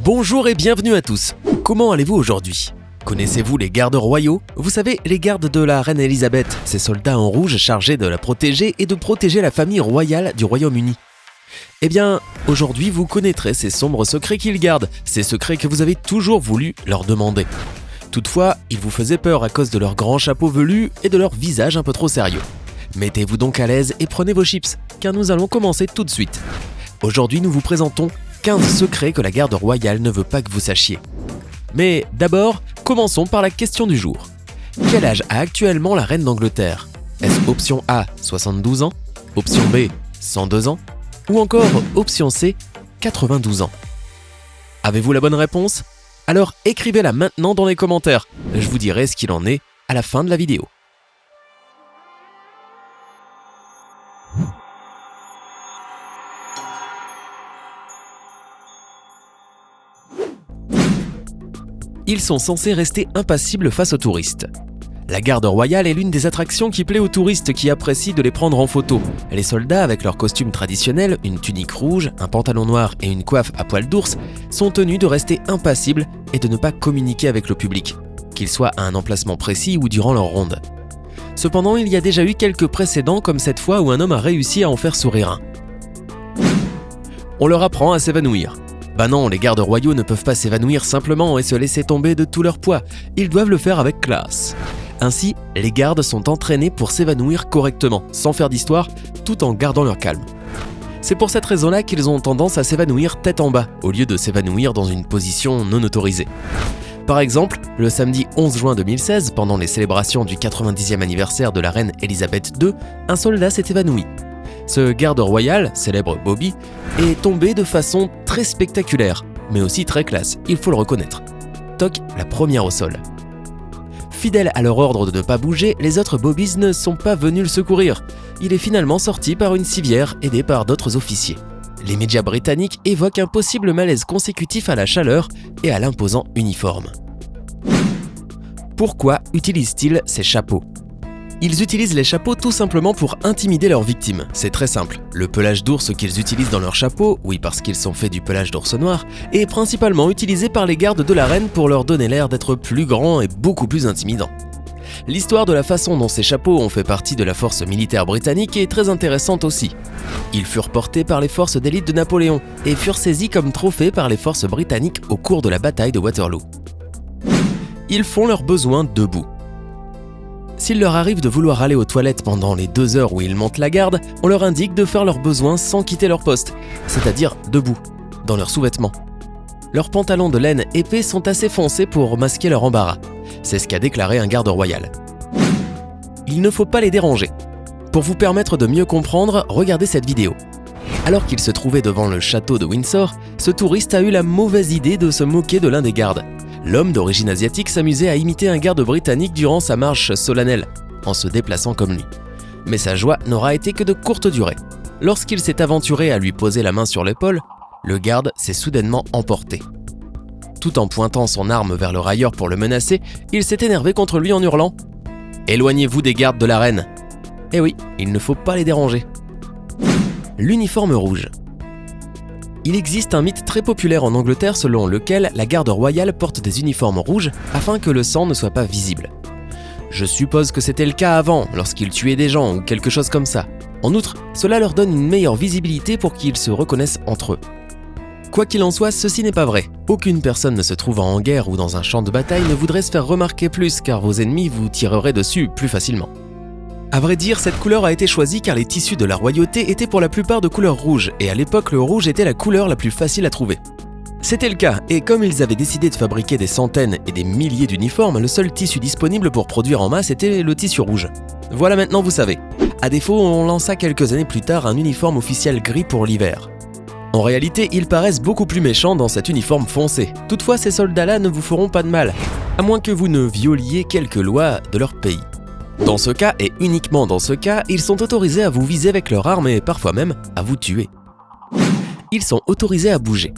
Bonjour et bienvenue à tous. Comment allez-vous aujourd'hui ? Connaissez-vous les gardes royaux ? Vous savez, les gardes de la reine Elisabeth, ces soldats en rouge chargés de la protéger et de protéger la famille royale du Royaume-Uni. Eh bien, aujourd'hui vous connaîtrez ces sombres secrets qu'ils gardent, ces secrets que vous avez toujours voulu leur demander. Toutefois, ils vous faisaient peur à cause de leurs grands chapeaux velus et de leur visage un peu trop sérieux. Mettez-vous donc à l'aise et prenez vos chips, car nous allons commencer tout de suite. Aujourd'hui, nous vous présentons 15 secrets que la garde royale ne veut pas que vous sachiez. Mais d'abord, commençons par la question du jour. Quel âge a actuellement la reine d'Angleterre ? Est-ce option A, 72 ans, option B, 102 ans, ou encore option C, 92 ans ? Avez-vous la bonne réponse ? Alors écrivez-la maintenant dans les commentaires. Je vous dirai ce qu'il en est à la fin de la vidéo. Ils sont censés rester impassibles face aux touristes. La garde royale est l'une des attractions qui plaît aux touristes qui apprécient de les prendre en photo. Les soldats, avec leurs costumes traditionnels, une tunique rouge, un pantalon noir et une coiffe à poils d'ours, sont tenus de rester impassibles et de ne pas communiquer avec le public, qu'ils soient à un emplacement précis ou durant leur ronde. Cependant, il y a déjà eu quelques précédents comme cette fois où un homme a réussi à en faire sourire un. On leur apprend à s'évanouir. Bah non, les gardes royaux ne peuvent pas s'évanouir simplement et se laisser tomber de tout leur poids. Ils doivent le faire avec classe. Ainsi, les gardes sont entraînés pour s'évanouir correctement, sans faire d'histoire, tout en gardant leur calme. C'est pour cette raison-là qu'ils ont tendance à s'évanouir tête en bas, au lieu de s'évanouir dans une position non autorisée. Par exemple, le samedi 11 juin 2016, pendant les célébrations du 90e anniversaire de la reine Elisabeth II, un soldat s'est évanoui. Ce garde royal, célèbre Bobby, est tombé de façon très spectaculaire, mais aussi très classe, il faut le reconnaître. Toc, la première au sol. Fidèles à leur ordre de ne pas bouger, les autres Bobbies ne sont pas venus le secourir. Il est finalement sorti par une civière, aidé par d'autres officiers. Les médias britanniques évoquent un possible malaise consécutif à la chaleur et à l'imposant uniforme. Pourquoi utilisent-ils ces chapeaux ? Ils utilisent les chapeaux tout simplement pour intimider leurs victimes. C'est très simple. Le pelage d'ours qu'ils utilisent dans leurs chapeaux, oui parce qu'ils sont faits du pelage d'ours noir, est principalement utilisé par les gardes de la reine pour leur donner l'air d'être plus grands et beaucoup plus intimidants. L'histoire de la façon dont ces chapeaux ont fait partie de la force militaire britannique est très intéressante aussi. Ils furent portés par les forces d'élite de Napoléon et furent saisis comme trophées par les forces britanniques au cours de la bataille de Waterloo. Ils font leurs besoins debout. S'il leur arrive de vouloir aller aux toilettes pendant les 2 heures où ils montent la garde, on leur indique de faire leurs besoins sans quitter leur poste, c'est-à-dire debout, dans leurs sous-vêtements. Leurs pantalons de laine épais sont assez foncés pour masquer leur embarras. C'est ce qu'a déclaré un garde royal. Il ne faut pas les déranger. Pour vous permettre de mieux comprendre, regardez cette vidéo. Alors qu'il se trouvait devant le château de Windsor, ce touriste a eu la mauvaise idée de se moquer de l'un des gardes. L'homme d'origine asiatique s'amusait à imiter un garde britannique durant sa marche solennelle, en se déplaçant comme lui. Mais sa joie n'aura été que de courte durée. Lorsqu'il s'est aventuré à lui poser la main sur l'épaule, le garde s'est soudainement emporté. Tout en pointant son arme vers le railleur pour le menacer, il s'est énervé contre lui en hurlant « Éloignez-vous des gardes de la reine !» Eh oui, il ne faut pas les déranger. L'uniforme rouge. Il existe un mythe très populaire en Angleterre selon lequel la garde royale porte des uniformes rouges afin que le sang ne soit pas visible. Je suppose que c'était le cas avant, lorsqu'ils tuaient des gens ou quelque chose comme ça. En outre, cela leur donne une meilleure visibilité pour qu'ils se reconnaissent entre eux. Quoi qu'il en soit, ceci n'est pas vrai. Aucune personne ne se trouvant en guerre ou dans un champ de bataille ne voudrait se faire remarquer plus car vos ennemis vous tireraient dessus plus facilement. À vrai dire, cette couleur a été choisie car les tissus de la royauté étaient pour la plupart de couleur rouge et à l'époque le rouge était la couleur la plus facile à trouver. C'était le cas et comme ils avaient décidé de fabriquer des centaines et des milliers d'uniformes, le seul tissu disponible pour produire en masse était le tissu rouge. Voilà, maintenant vous savez. À défaut, on lança quelques années plus tard un uniforme officiel gris pour l'hiver. En réalité, ils paraissent beaucoup plus méchants dans cet uniforme foncé. Toutefois, ces soldats-là ne vous feront pas de mal, à moins que vous ne violiez quelques lois de leur pays. Dans ce cas, et uniquement dans ce cas, ils sont autorisés à vous viser avec leur arme et parfois même à vous tuer. Ils sont autorisés à bouger.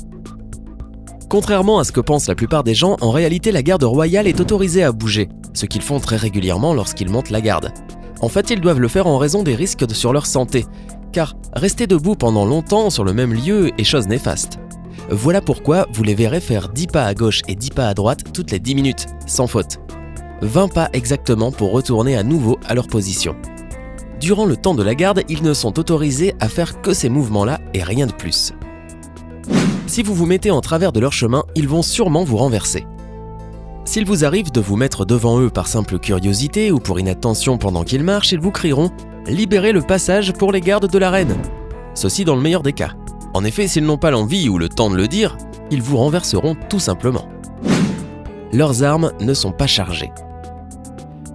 Contrairement à ce que pensent la plupart des gens, en réalité la garde royale est autorisée à bouger, ce qu'ils font très régulièrement lorsqu'ils montent la garde. En fait, ils doivent le faire en raison des risques sur leur santé, car rester debout pendant longtemps sur le même lieu est chose néfaste. Voilà pourquoi vous les verrez faire 10 pas à gauche et 10 pas à droite toutes les 10 minutes, sans faute. 20 pas exactement pour retourner à nouveau à leur position. Durant le temps de la garde, ils ne sont autorisés à faire que ces mouvements-là et rien de plus. Si vous vous mettez en travers de leur chemin, ils vont sûrement vous renverser. S'il vous arrive de vous mettre devant eux par simple curiosité ou pour inattention pendant qu'ils marchent, ils vous crieront « Libérez le passage pour les gardes de la reine !» Ceci dans le meilleur des cas. En effet, s'ils n'ont pas l'envie ou le temps de le dire, ils vous renverseront tout simplement. Leurs armes ne sont pas chargées.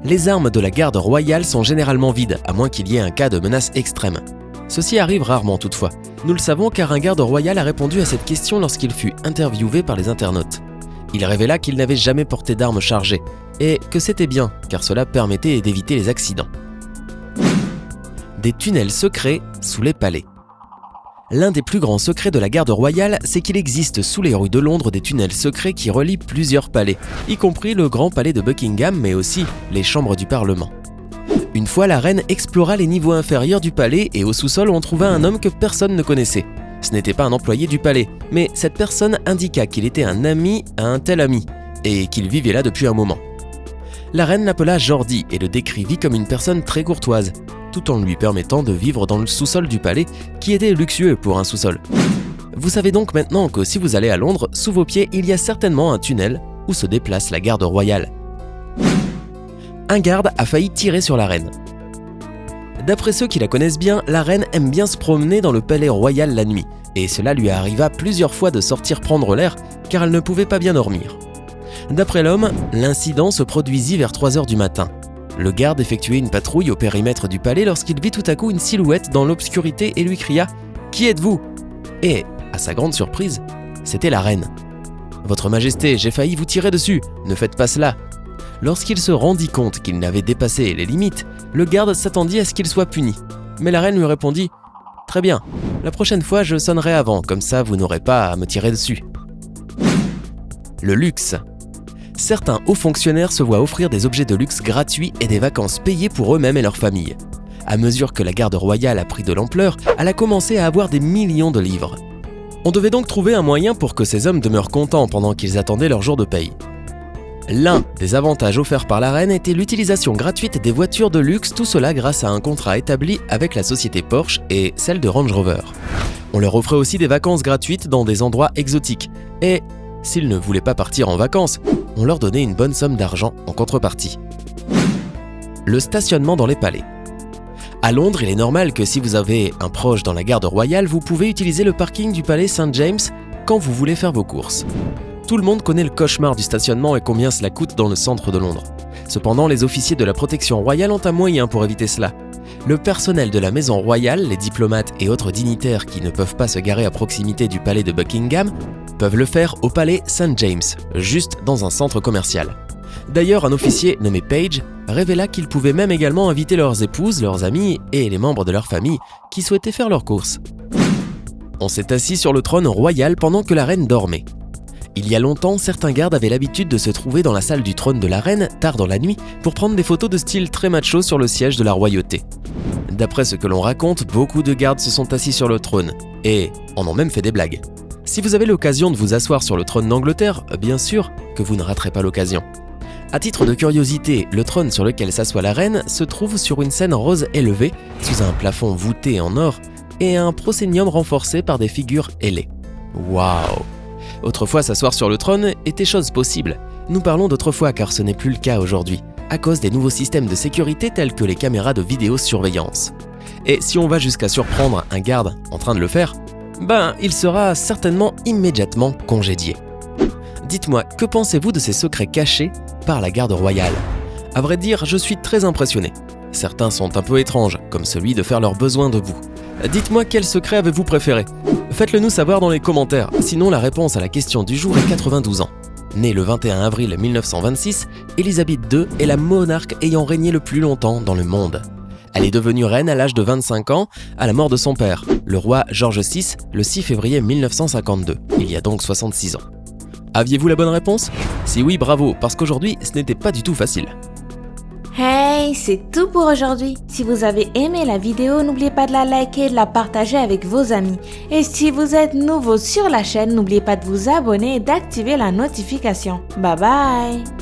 Les armes de la garde royale sont généralement vides, à moins qu'il y ait un cas de menace extrême. Ceci arrive rarement toutefois. Nous le savons car un garde royal a répondu à cette question lorsqu'il fut interviewé par les internautes. Il révéla qu'il n'avait jamais porté d'armes chargées, et que c'était bien, car cela permettait d'éviter les accidents. Des tunnels secrets sous les palais. L'un des plus grands secrets de la garde royale, c'est qu'il existe sous les rues de Londres des tunnels secrets qui relient plusieurs palais, y compris le grand palais de Buckingham, mais aussi les chambres du Parlement. Une fois, la reine explora les niveaux inférieurs du palais et au sous-sol, on trouva un homme que personne ne connaissait. Ce n'était pas un employé du palais, mais cette personne indiqua qu'il était un ami à un tel ami, et qu'il vivait là depuis un moment. La reine l'appela Jordi et le décrivit comme une personne très courtoise, tout en lui permettant de vivre dans le sous-sol du palais, qui était luxueux pour un sous-sol. Vous savez donc maintenant que si vous allez à Londres, sous vos pieds, il y a certainement un tunnel où se déplace la garde royale. Un garde a failli tirer sur la reine. D'après ceux qui la connaissent bien, la reine aime bien se promener dans le palais royal la nuit, et cela lui arriva plusieurs fois de sortir prendre l'air car elle ne pouvait pas bien dormir. D'après l'homme, l'incident se produisit vers 3h du matin. Le garde effectuait une patrouille au périmètre du palais lorsqu'il vit tout à coup une silhouette dans l'obscurité et lui cria « Qui êtes-vous » Et, à sa grande surprise, c'était la reine. « Votre Majesté, j'ai failli vous tirer dessus, ne faites pas cela !» Lorsqu'il se rendit compte qu'il n'avait dépassé les limites, le garde s'attendit à ce qu'il soit puni. Mais la reine lui répondit « Très bien, la prochaine fois je sonnerai avant, comme ça vous n'aurez pas à me tirer dessus. » Le luxe. Certains hauts fonctionnaires se voient offrir des objets de luxe gratuits et des vacances payées pour eux-mêmes et leurs familles. À mesure que la garde royale a pris de l'ampleur, elle a commencé à avoir des millions de livres. On devait donc trouver un moyen pour que ces hommes demeurent contents pendant qu'ils attendaient leur jour de paye. L'un des avantages offerts par la reine était l'utilisation gratuite des voitures de luxe, tout cela grâce à un contrat établi avec la société Porsche et celle de Range Rover. On leur offrait aussi des vacances gratuites dans des endroits exotiques, et s'ils ne voulaient pas partir en vacances, on leur donnait une bonne somme d'argent en contrepartie. Le stationnement dans les palais. À Londres, il est normal que si vous avez un proche dans la garde royale, vous pouvez utiliser le parking du palais St. James quand vous voulez faire vos courses. Tout le monde connaît le cauchemar du stationnement et combien cela coûte dans le centre de Londres. Cependant, les officiers de la protection royale ont un moyen pour éviter cela. Le personnel de la maison royale, les diplomates et autres dignitaires qui ne peuvent pas se garer à proximité du palais de Buckingham, peuvent le faire au palais St. James, juste dans un centre commercial. D'ailleurs, un officier nommé Page révéla qu'ils pouvaient même également inviter leurs épouses, leurs amis et les membres de leur famille qui souhaitaient faire leurs courses. On s'est assis sur le trône royal pendant que la reine dormait. Il y a longtemps, certains gardes avaient l'habitude de se trouver dans la salle du trône de la reine, tard dans la nuit, pour prendre des photos de style très macho sur le siège de la royauté. D'après ce que l'on raconte, beaucoup de gardes se sont assis sur le trône, et en ont même fait des blagues. Si vous avez l'occasion de vous asseoir sur le trône d'Angleterre, bien sûr que vous ne raterez pas l'occasion. À titre de curiosité, le trône sur lequel s'assoit la reine se trouve sur une scène rose élevée, sous un plafond voûté en or, et un prosénium renforcé par des figures ailées. Waouh! Autrefois, s'asseoir sur le trône était chose possible. Nous parlons d'autrefois car ce n'est plus le cas aujourd'hui, à cause des nouveaux systèmes de sécurité tels que les caméras de vidéosurveillance. Et si on va jusqu'à surprendre un garde en train de le faire, il sera certainement immédiatement congédié. Dites-moi, que pensez-vous de ces secrets cachés par la garde royale ? À vrai dire, je suis très impressionné. Certains sont un peu étranges, comme celui de faire leurs besoins debout. Dites-moi quel secret avez-vous préféré ? Faites-le nous savoir dans les commentaires, sinon la réponse à la question du jour est 92 ans. Née le 21 avril 1926, Élisabeth II est la monarque ayant régné le plus longtemps dans le monde. Elle est devenue reine à l'âge de 25 ans, à la mort de son père, le roi George VI, le 6 février 1952, il y a donc 66 ans. Aviez-vous la bonne réponse ? Si oui, bravo, parce qu'aujourd'hui, ce n'était pas du tout facile. Hey Hey, c'est tout pour aujourd'hui. Si vous avez aimé la vidéo, n'oubliez pas de la liker et de la partager avec vos amis. Et si vous êtes nouveau sur la chaîne, n'oubliez pas de vous abonner et d'activer la notification. Bye bye!